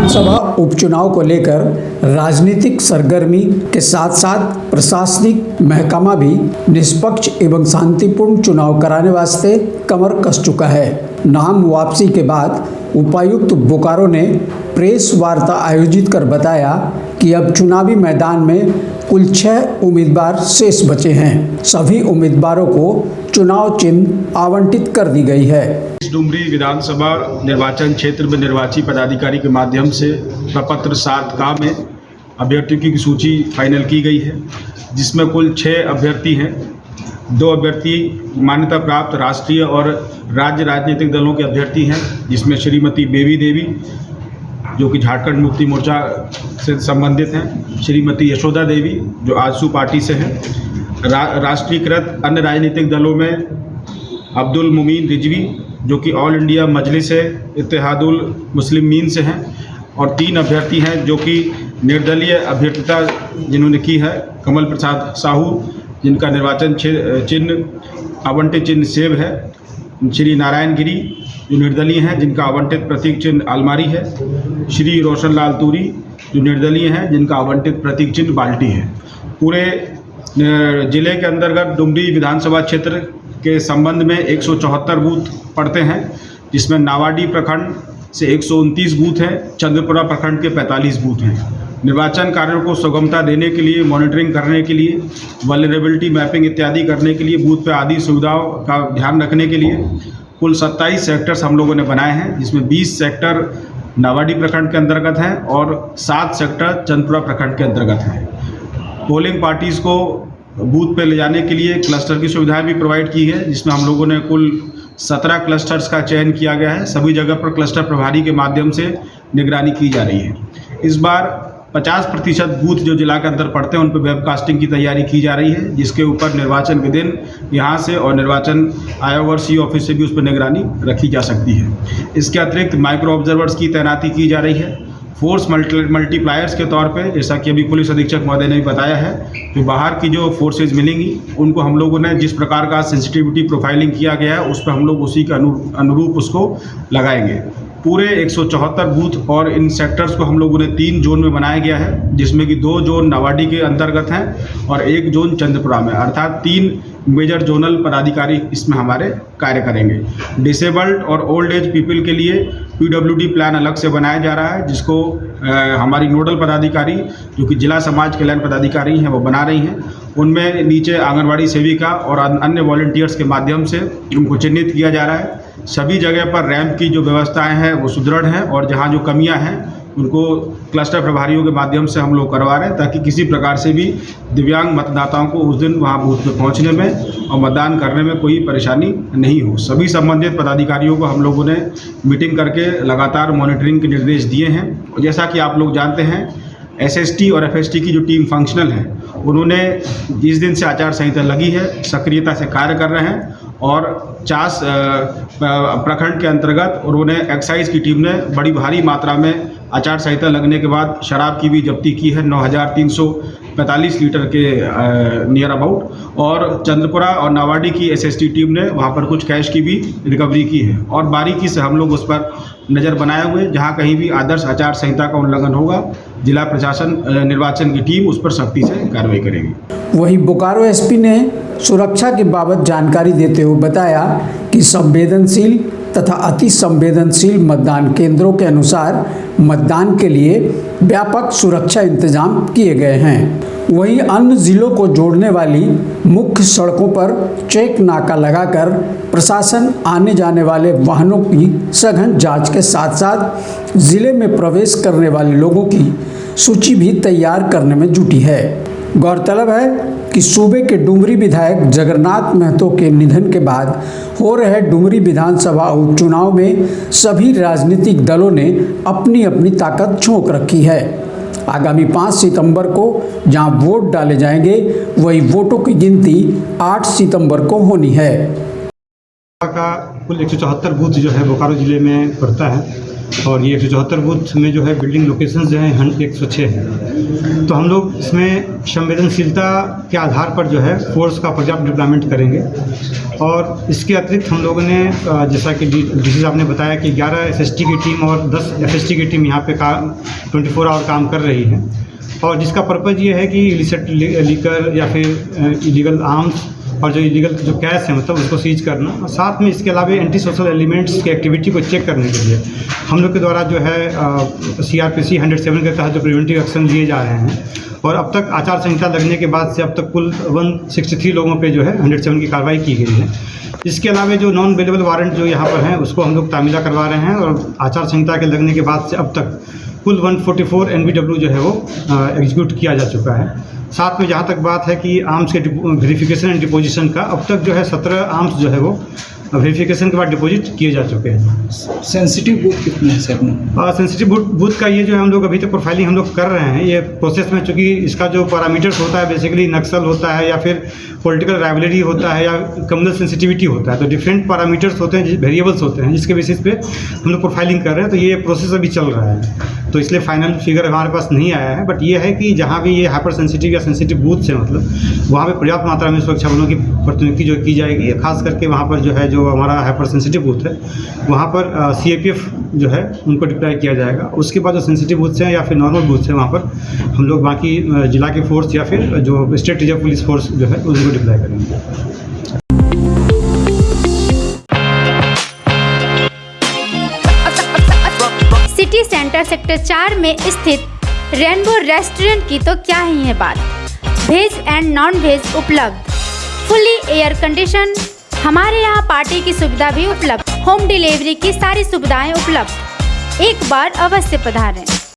विधानसभा उपचुनाव को लेकर राजनीतिक सरगर्मी के साथ साथ प्रशासनिक महकमा भी निष्पक्ष एवं शांतिपूर्ण चुनाव कराने वास्ते कमर कस चुका है। नाम वापसी के बाद उपायुक्त बोकारो ने प्रेस वार्ता आयोजित कर बताया कि अब चुनावी मैदान में कुल 6 उम्मीदवार शेष बचे हैं। सभी उम्मीदवारों को चुनाव चिन्ह आवंटित कर दी गई है। डुमरी विधानसभा निर्वाचन क्षेत्र में निर्वाची पदाधिकारी के माध्यम से प्रपत्र 7 में अभ्यर्थियों की सूची फाइनल की गई है, जिसमें कुल 6 अभ्यर्थी हैं। 2 अभ्यर्थी मान्यता प्राप्त राष्ट्रीय और राज्य राजनीतिक दलों के अभ्यर्थी हैं, जिसमें श्रीमती बेबी देवी जो कि झारखंड मुक्ति मोर्चा से संबंधित हैं, श्रीमती यशोदा देवी जो आजसू पार्टी से हैं। राष्ट्रीयकृत अन्य राजनीतिक दलों में अब्दुल मुमीन रिजवी जो कि ऑल इंडिया मजलिस इत्तेहादुल मुस्लिमीन से हैं, और 3 अभ्यर्थी हैं जो कि निर्दलीय अभ्यर्थिता जिन्होंने की है, कमल प्रसाद साहू जिनका निर्वाचन चिन्ह आवंटित चिन्ह सेब है, श्री नारायण गिरी जो निर्दलीय हैं जिनका आवंटित प्रतीक चिन्ह अलमारी है, श्री रोशन लाल तूरी जो निर्दलीय हैं जिनका आवंटित प्रतीक चिन्ह बाल्टी है। पूरे जिले के अंतर्गत डुमरी विधानसभा क्षेत्र के संबंध में 174 बूथ पड़ते हैं, जिसमें नावाडी प्रखंड से 129 बूथ हैं, चंद्रपुरा प्रखंड के 45 बूथ हैं। निर्वाचन कार्यों को सुगमता देने के लिए, मॉनिटरिंग करने के लिए, वल्नरेबिलिटी मैपिंग इत्यादि करने के लिए, बूथ पे आदि सुविधाओं का ध्यान रखने के लिए कुल 27 सेक्टर्स हम लोगों ने बनाए हैं, जिसमें 20 सेक्टर नावाडी प्रखंड के अंतर्गत हैं और 7 सेक्टर चंद्रपुरा प्रखंड के अंतर्गत हैं। पोलिंग पार्टीज़ को बूथ पे ले जाने के लिए क्लस्टर की सुविधाएं भी प्रोवाइड की है, जिसमें हम लोगों ने कुल 17 क्लस्टर्स का चयन किया गया है। सभी जगह पर क्लस्टर प्रभारी के माध्यम से निगरानी की जा रही है। इस बार 50% बूथ जो जिला के अंदर पड़ते हैं उन पर वेबकास्टिंग की तैयारी की जा रही है, जिसके ऊपर निर्वाचन विदिन यहाँ से और निर्वाचन आयोग और सी ऑफिस से भी उस पर निगरानी रखी जा सकती है। इसके अतिरिक्त माइक्रो ऑब्जर्वर्स की तैनाती की जा रही है। फोर्स मल्टीप्लायर्स के तौर पे, जैसा कि अभी पुलिस अधीक्षक महोदय ने भी बताया है, जो बाहर की जो फोर्सेज मिलेंगी उनको हम लोगों ने जिस प्रकार का सेंसिटिविटी प्रोफाइलिंग किया गया है उस पर हम लोग उसी के अनुरूप उसको लगाएंगे। पूरे 174 बूथ और इन सेक्टर्स को हम लोगों ने 3 जोन में बनाया गया है, जिसमें कि 2 जोन नावाडी के अंतर्गत हैं और 1 जोन चंद्रपुरा में, अर्थात 3 मेजर जोनल पदाधिकारी इसमें हमारे कार्य करेंगे। डिसेबल्ड और ओल्ड एज पीपल के लिए PWD प्लान अलग से बनाया जा रहा है, जिसको हमारी नोडल पदाधिकारी जो कि जिला समाज कल्याण पदाधिकारी हैं वो बना रही हैं। उनमें नीचे आंगनबाड़ी सेविका और अन्य वॉलंटियर्स के माध्यम से उनको चिन्हित किया जा रहा है। सभी जगह पर रैंप की जो व्यवस्थाएं हैं वो सुदृढ़ हैं, और जहां जो कमियां हैं उनको क्लस्टर प्रभारियों के माध्यम से हम लोग करवा रहे हैं, ताकि किसी प्रकार से भी दिव्यांग मतदाताओं को उस दिन वहां बूथ पे पहुंचने में और मतदान करने में कोई परेशानी नहीं हो। सभी संबंधित पदाधिकारियों को हम लोगों ने मीटिंग करके लगातार मॉनिटरिंग के निर्देश दिए हैं। और जैसा कि आप लोग जानते हैं, SST और FST की जो टीम फंक्शनल है, उन्होंने जिस दिन से आचार संहिता लगी है सक्रियता से कार्य कर रहे हैं, और 50 प्रखंड के अंतर्गत उन्होंने एक्साइज की टीम ने बड़ी भारी मात्रा में आचार संहिता लगने के बाद शराब की भी जब्ती की है, 9345 लीटर के नियर अबाउट। और चंद्रपुरा और नावाडी की SST टीम ने वहाँ पर कुछ कैश की भी रिकवरी की है, और बारीकी से हम लोग उस पर नज़र बनाए हुए, जहाँ कहीं भी आदर्श आचार संहिता का उल्लंघन होगा, जिला प्रशासन निर्वाचन की टीम उस पर सख्ती से कार्रवाई करेगी। वहीं बोकारो SP ने सुरक्षा के बाबत जानकारी देते हुए बताया कि संवेदनशील तथा अति संवेदनशील मतदान केंद्रों के अनुसार मतदान के लिए व्यापक सुरक्षा इंतजाम किए गए हैं। वहीं अन्य जिलों को जोड़ने वाली मुख्य सड़कों पर चेक नाका लगाकर प्रशासन आने जाने वाले वाहनों की सघन जांच के साथ साथ जिले में प्रवेश करने वाले लोगों की सूची भी तैयार करने में जुटी है। गौरतलब है कि सूबे के डुमरी विधायक जगन्नाथ महतो के निधन के बाद हो रहे डुमरी विधानसभा उपचुनाव में सभी राजनीतिक दलों ने अपनी अपनी ताकत झोंक रखी है। आगामी 5 सितंबर को जहां वोट डाले जाएंगे, वही वोटों की गिनती 8 सितंबर को होनी है। का कुल 174 बूथ जो है बोकारो जिले में पड़ता है, और ये 174 बूथ में जो है बिल्डिंग लोकेशंस जो हैं 106 हैं। तो हम लोग इसमें संवेदनशीलता के आधार पर जो है फोर्स का पर्याप्त डिप्लॉयमेंट करेंगे। और इसके अतिरिक्त हम लोगों ने जैसा कि डीसी साहब ने बताया कि 11 एसएसटी की टीम और 10 एफएसटी की टीम यहाँ पे 24 आवर काम कर रही है, और जिसका पर्पज़ ये है कि इलिसिट लीकर या फिर इलीगल आर्म्स और जो इलीगल जो कैश है मतलब उसको सीज करना, और साथ में इसके अलावा एंटी सोशल एलिमेंट्स की एक्टिविटी को चेक करने के लिए हम लोग के द्वारा जो है CRPC 107 के तहत जो प्रिवेंटिव एक्शन लिए जा रहे हैं। और अब तक आचार संहिता लगने के बाद से अब तक कुल 163 लोगों पे जो है 107 की कार्रवाई की गई है। इसके अलावा जो नॉन अवेलेबल वारंट जो यहाँ पर हैं उसको हम लोग तामीला करवा रहे हैं, और आचार संहिता के लगने के बाद से अब तक कुल 144 NBW जो है वो एग्जीक्यूट किया जा चुका है। साथ में जहाँ तक बात है कि आर्म्स के वेरिफिकेशन एंड डिपोजिशन का, अब तक जो है 17 आर्म्स जो है वो वेरिफिकेशन के बाद डिपॉजिट किए जा चुके हैं। सेंसिटिव बूथ कितने हैं सर? सेंसिटिव बूथ का ये जो है हम लोग अभी तक प्रोफाइलिंग हम लोग कर रहे हैं ये प्रोसेस में, चूँकि इसका जो पैरामीटर्स होता है बेसिकली नक्सल होता है या फिर पॉलिटिकल राइवलरी होता है या कम्युनल सेंसिटिविटी होता है, तो डिफरेंट पैरामीटर्स होते हैं, वेरिएबल्स होते हैं, जिसके बेसिस पे हम लोग प्रोफाइलिंग कर रहे हैं। तो ये प्रोसेस अभी चल रहा है, तो इसलिए फाइनल फिगर हमारे पास नहीं आया है। बट ये है कि जहाँ भी ये हाइपर सेंसिटिव या सेंसिटिव बूथ्स हैं मतलब वहाँ पे पर्याप्त मात्रा में सुरक्षा बलों की प्रतिनियुक्ति जो की जाएगी, खास करके वहाँ पर जो है जो हमारा हाइपर सेंसिटिव बूथ है वहाँ पर CAPF जो है उनको डिप्लॉय किया जाएगा। उसके बाद जो सेंसिटिव बूथ्स हैं या फिर नॉर्मल बूथ्स हैं वहाँ पर हम लोग बाकी जिला के फोर्स या फिर जो स्टेट रिजर्व पुलिस फोर्स जो है उनको डिप्लॉय करेंगे। सिटी सेंटर सेक्टर 4 में स्थित रेनबो रेस्टोरेंट की तो क्या ही है बात। वेज एंड नॉन वेज उपलब्ध, फुली एयर कंडीशन। हमारे यहाँ पार्टी की सुविधा भी उपलब्ध, होम डिलीवरी की सारी सुविधाएं उपलब्ध। एक बार अवश्य पधारें।